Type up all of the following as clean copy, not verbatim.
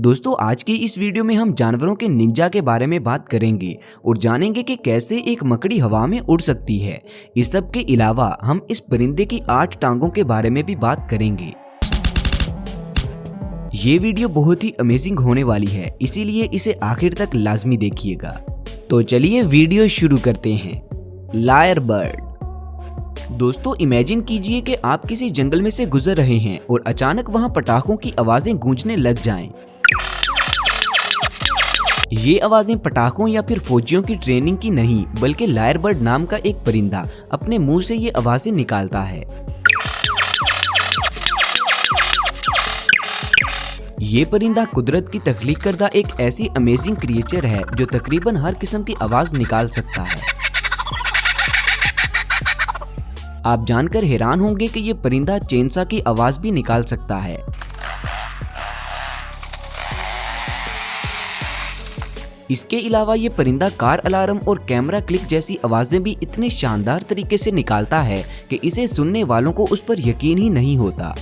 दोस्तों आज की इस वीडियो में हम जानवरों के निंजा के बारे में बात करेंगे और जानेंगे कि कैसे एक मकड़ी हवा में उड़ सकती है। इस सब के अलावा हम इस परिंदे की 8 टांगों के बारे में भी बात करेंगे। ये वीडियो बहुत ही अमेजिंग होने वाली है, इसीलिए इसे आखिर तक लाजमी देखिएगा। तो चलिए वीडियो शुरू करते हैं। Lawyer bird. दोस्तों इमेजिन कीजिए कि आप किसी जंगल में से गुजर रहे हैं और अचानक वहां पटाखों की आवाजें गूंजने लग जाएं। ये आवाजें पटाखों या फिर फौजियों की ट्रेनिंग की नहीं, बल्कि लायर बर्ड नाम का एक परिंदा अपने मुंह से ये आवाजें निकालता है। ये परिंदा कुदरत की तख्लीक करदा एक ऐसी अमेजिंग क्रिएचर है जो तकरीबन हर किस्म की आवाज निकाल सकता है। आप जानकर हैरान होंगे कि ये परिंदा चेनसा की आवाज भी निकाल सकता है। इसके अलावा ये परिंदा कार अलार्म और कैमरा क्लिक जैसी आवाजें भी इतने शानदार तरीके से निकालता है कि इसे सुनने वालों को उस पर यकीन ही नहीं होता।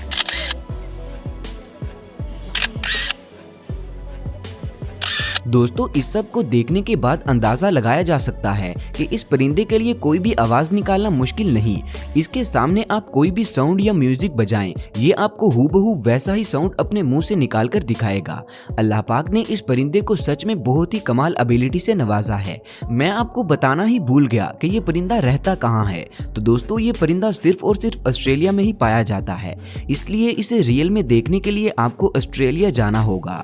दोस्तों इस सब को देखने के बाद अंदाजा लगाया जा सकता है कि इस परिंदे के लिए कोई भी आवाज निकालना मुश्किल नहीं। इसके सामने आप कोई भी साउंड या म्यूजिक बजाएं, ये आपको हूबहू वैसा ही साउंड अपने मुंह से निकाल कर दिखाएगा। अल्लाह पाक ने इस परिंदे को सच में बहुत ही कमाल एबिलिटी से नवाजा है। मैं आपको बताना ही भूल गया कि ये परिंदा रहता कहाँ है। तो दोस्तों ये परिंदा सिर्फ और सिर्फ ऑस्ट्रेलिया में ही पाया जाता है, इसलिए इसे रियल में देखने के लिए आपको ऑस्ट्रेलिया जाना होगा।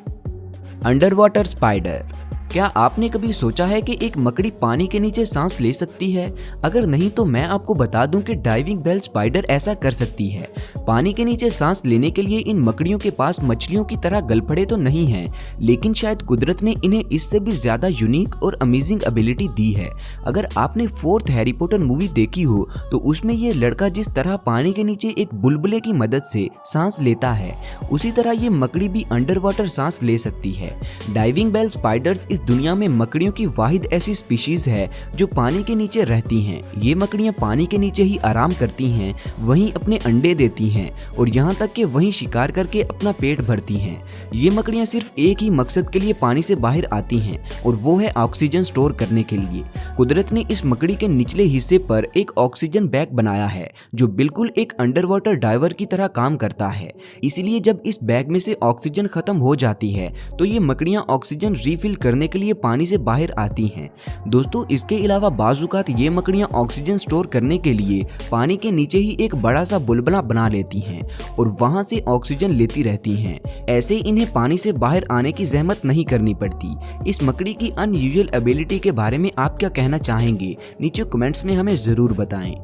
Under water spider. क्या आपने कभी सोचा है कि एक मकड़ी पानी के नीचे सांस ले सकती है? अगर नहीं तो मैं आपको बता दूं कि डाइविंग बेल स्पाइडर ऐसा कर सकती है। पानी के नीचे सांस लेने के लिए इन मकड़ियों के पास मछलियों की तरह गलफड़े तो नहीं हैं, लेकिन शायद कुदरत ने इन्हें इससे भी ज्यादा यूनिक और अमेजिंग एबिलिटी दी है। अगर आपने 4th हैरी पॉटर मूवी देखी हो तो उसमें ये लड़का जिस तरह पानी के नीचे एक बुलबुले की मदद से सांस लेता है, उसी तरह ये मकड़ी भी अंडर वाटर सांस ले सकती है। डाइविंग बेल स्पाइडर्स इस दुनिया में मकड़ियों की वाहिद ऐसी स्पीशीज है जो पानी के नीचे रहती हैं। ये मकड़ियां पानी के नीचे ही आराम करती हैं, वहीं अपने अंडे देती हैं और यहाँ तक कि वहीं शिकार करके अपना पेट भरती हैं। ये मकड़ियां सिर्फ एक ही मकसद के लिए पानी से बाहर आती हैं और वो है ऑक्सीजन स्टोर करने के लिए। कुदरत ने इस मकड़ी के निचले हिस्से पर एक ऑक्सीजन बैग बनाया है जो बिल्कुल एक अंडर वाटर डाइवर की तरह काम करता है। इसीलिए जब इस बैग में से ऑक्सीजन खत्म हो जाती है तो ये मकड़ियां ऑक्सीजन रिफिल करने के लिए पानी से बाहर आती हैं। दोस्तों इसके अलावा बाजुकात ये मकड़ियां ऑक्सीजन स्टोर करने के लिए पानी के नीचे ही एक बड़ा सा बुलबुला बना लेती हैं और वहां से ऑक्सीजन लेती रहती हैं। ऐसे इन्हें पानी से बाहर आने की जहमत नहीं करनी पड़ती। इस मकड़ी की अनयूजुअल एबिलिटी के बारे में आप क्या कहना चाहेंगे? नीचे कमेंट्स में हमें जरूर बताएं।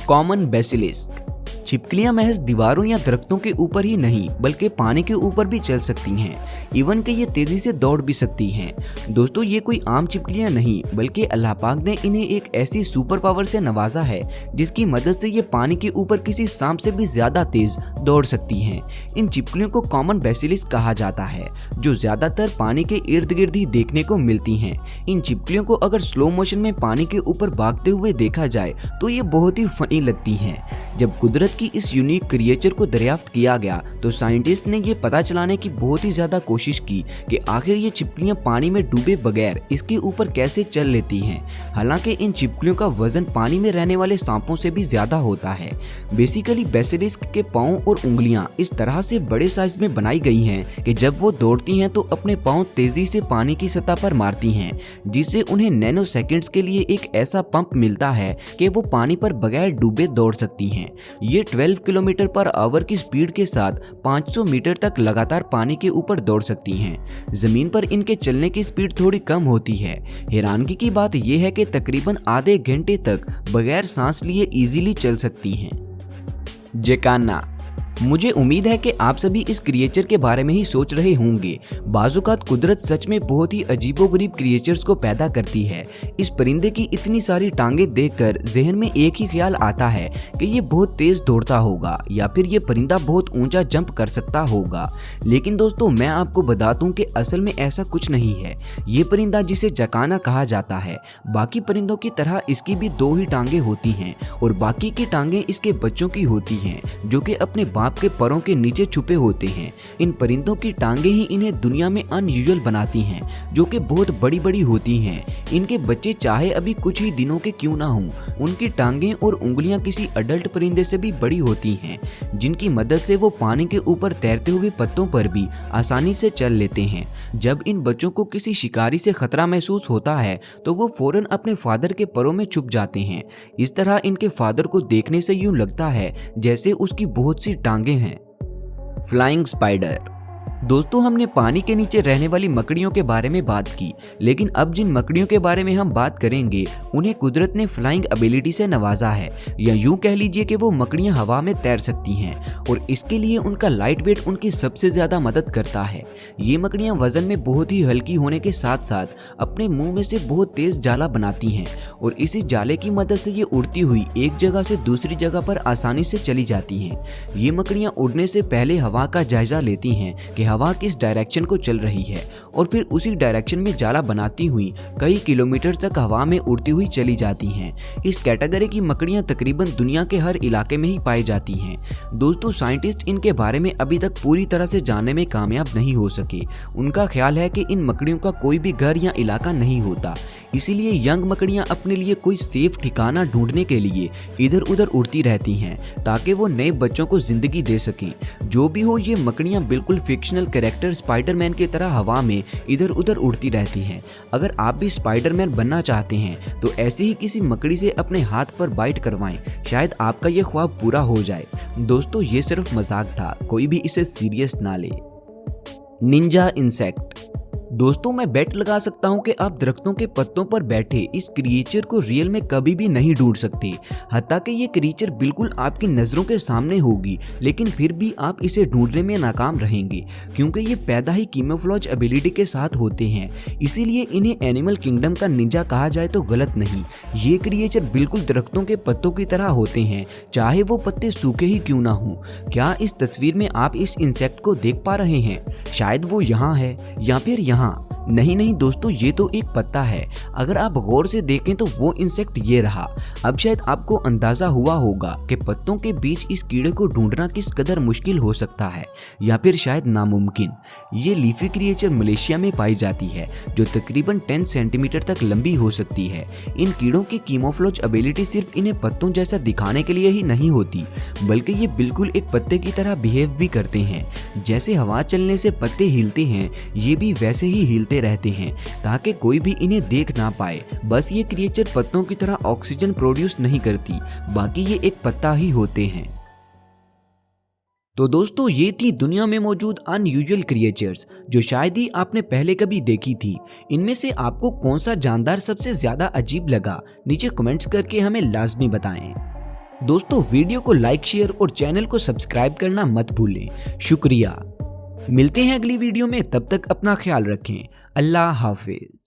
Common basilisk. छिपकलियां महज दीवारों या दरख्तों के ऊपर ही नहीं बल्कि पानी के ऊपर भी चल सकती हैं। इवन कि ये तेजी से दौड़ भी सकती हैं। दोस्तों ये कोई आम छिपकलियां नहीं बल्कि अल्लाह पाक ने इन्हें एक ऐसी सुपर पावर से नवाजा है जिसकी मदद से ये पानी के ऊपर किसी सांप से भी ज्यादा तेज दौड़ सकती हैं। इन छिपकलियों को कॉमन बेसिलिस्क कहा जाता है जो ज्यादातर पानी के इर्द गिर्द ही देखने को मिलती हैं। इन छिपकलियों को अगर स्लो मोशन में पानी के ऊपर भागते हुए देखा जाए तो ये बहुत ही फनी लगती हैं। जब कुदरत की इस यूनिक क्रिएचर को दरियाफ्त किया गया तो साइंटिस्ट ने ये पता चलाने की बहुत ही ज्यादा कोशिश की कि आखिर ये छिपकलियां पानी में डूबे बगैर इसके ऊपर कैसे चल लेती हैं। हालांकि इन छिपकलियों का वजन पानी में रहने वाले सांपों से भी ज्यादा होता है। बेसिकली बेसिलिस्क के पांव और उंगलियां इस तरह से बड़े साइज में बनाई गई हैं कि जब वो दौड़ती हैं तो अपने पांव तेजी से पानी की सतह पर मारती हैं, जिससे उन्हें नैनो सेकेंड्स के लिए एक ऐसा पंप मिलता है कि वो पानी पर बगैर डूबे दौड़ सकती हैं। ये 12 किलोमीटर पर आवर की स्पीड के साथ 500 मीटर तक लगातार पानी के ऊपर दौड़ सकती हैं। जमीन पर इनके चलने की स्पीड थोड़ी कम होती है। हैरानगी की बात यह है कि तकरीबन आधे घंटे तक बगैर सांस लिए इजीली चल सकती हैं। जेकाना। मुझे उम्मीद है कि आप सभी इस क्रिएचर के बारे में ही सोच रहे होंगे। बाजुकात कुदरत सच में बहुत ही अजीबोगरीब क्रिएचर्स को पैदा करती है। इस परिंदे की इतनी सारी टांगें देखकर जहन में एक ही ख्याल आता है कि ये बहुत तेज दौड़ता होगा या फिर ये परिंदा बहुत ऊंचा जंप कर सकता होगा। लेकिन दोस्तों मैं आपको बता दूं कि असल में ऐसा कुछ नहीं है। ये परिंदा जिसे जकाना कहा जाता है, बाकी परिंदों की तरह इसकी भी 2 ही टांगें होती हैं और बाकी की टांगें इसके बच्चों की होती हैं जो कि अपने बाप आपके परों के नीचे छुपे होते हैं। इन परिंदों की टांगे ही इन्हें दुनिया में अनयूजुअल बनाती हैं, जो कि बहुत बड़ी बड़ी होती हैं। इनके बच्चे चाहे अभी कुछ ही दिनों के क्यों ना हों, उनकी टांगें और उंगलियां किसी अडल्ट परिंदे से भी बड़ी होती हैं, जिनकी मदद से वो पानी के ऊपर तैरते हुए पत्तों पर भी आसानी से चल लेते हैं। जब इन बच्चों को किसी शिकारी से खतरा महसूस होता है तो वो फौरन अपने फादर के परों में छुप जाते हैं। इस तरह इनके फादर को देखने से यूं लगता है जैसे उसकी बहुत सी टांगें हैं। Flying spider. दोस्तों, हमने पानी के नीचे रहने वाली मकड़ियों के बारे में बात की, लेकिन अब जिन मकड़ियों के बारे में हम बात करेंगे उन्हें कुदरत ने फ्लाइंग एबिलिटी से नवाजा है, या यूं कह लीजिए कि वो मकड़ियां हवा में तैर सकती हैं और इसके लिए उनका लाइट वेट उनकी सबसे ज्यादा मदद करता है। ये मकड़ियां वजन में बहुत ही हल्की होने के साथ साथ अपने मुंह में से बहुत तेज जाला बनाती हैं और इसी जाले की मदद से ये उड़ती हुई एक जगह से दूसरी जगह पर आसानी से चली जाती हैं। ये मकड़ियां उड़ने से पहले हवा का जायजा लेती हैं कि हवा किस डायरेक्शन को चल रही है और फिर उसी डायरेक्शन में जाला बनाती हुई कई किलोमीटर तक हवा में उड़ती हुई चली जाती हैं। इस कैटेगरी की मकड़ियां तकरीबन दुनिया के हर इलाके में ही पाई जाती हैं। दोस्तों, साइंटिस्ट इनके बारे में अभी तक पूरी तरह से जानने में कामयाब नहीं हो सके। उनका ख्याल है कि इन मकड़ियों का कोई भी घर या इलाका नहीं होता, इसीलिए यंग मकड़ियां अपने लिए कोई सेफ ठिकाना ढूंढने के लिए इधर उधर उड़ती रहती हैं ताकि वो नए बच्चों को जिंदगी दे सकें। जो भी हो, ये मकड़ियां बिल्कुल फिक्शनल कैरेक्टर स्पाइडरमैन की तरह हवा में इधर उधर उड़ती रहती हैं। अगर आप भी स्पाइडरमैन बनना चाहते हैं तो ऐसे ही किसी मकड़ी से अपने हाथ पर बाइट करवाएं, शायद आपका ये ख्वाब पूरा हो जाए। दोस्तों, ये सिर्फ मजाक था, कोई भी इसे सीरियस ना ले। Ninja insect. दोस्तों, मैं बेट लगा सकता हूं कि आप दरख्तों के पत्तों पर बैठे इस क्रिएचर को रियल में कभी भी नहीं ढूंढ सकते। हत्ता कि ये क्रिएचर बिल्कुल आपकी नज़रों के सामने होगी, लेकिन फिर भी आप इसे ढूंढने में नाकाम रहेंगे क्योंकि ये पैदा ही कैमोफ्लेज एबिलिटी के साथ होते हैं। इसीलिए इन्हें एनिमल किंगडम का निंजा कहा जाए तो गलत नहीं। ये क्रिएचर बिल्कुल दरख्तों के पत्तों की तरह होते हैं, चाहे वो पत्ते सूखे ही क्यों ना हों। क्या इस तस्वीर में आप इस इंसेक्ट को देख पा रहे हैं? शायद वो यहाँ है या फिर यहाँ। नहीं दोस्तों, ये तो एक पत्ता है। अगर आप गौर से देखें तो वो इंसेक्ट ये रहा। अब शायद आपको अंदाजा हुआ होगा कि पत्तों के बीच इस कीड़े को ढूंढना किस कदर मुश्किल हो सकता है, या फिर शायद नामुमकिन। ये लीफी क्रिएचर मलेशिया में पाई जाती है, जो तकरीबन 10 सेंटीमीटर तक लंबी हो सकती है। इन कीड़ों की कैमोफ्लेज एबिलिटी सिर्फ इन्हें पत्तों जैसा दिखाने के लिए ही नहीं होती, बल्कि ये बिल्कुल एक पत्ते की तरह बिहेव भी करते हैं। जैसे हवा चलने से पत्ते हिलते हैं, ये भी वैसे ही हिलते रहते हैं ताकि कोई भी इन्हें देख ना पाए। बस ये क्रिएचर पत्तों की तरह ऑक्सीजन प्रोड्यूस नहीं करती, बाकी ये एक पत्ता ही होते हैं। तो दोस्तों, ये थी दुनिया में मौजूद अनयूजुअल क्रिएचर्स जो शायद ही आपने पहले कभी देखी थी। इनमें से आपको कौन सा जानदार सबसे ज्यादा अजीब लगा, नीचे कमेंट्स करके हमें लाजमी बताएं। दोस्तों, वीडियो को लाइक, शेयर और चैनल को सब्सक्राइब करना मत भूलें। शुक्रिया। मिलते हैं अगली वीडियो में, तब तक अपना ख्याल रखें। अल्लाह हाफिज।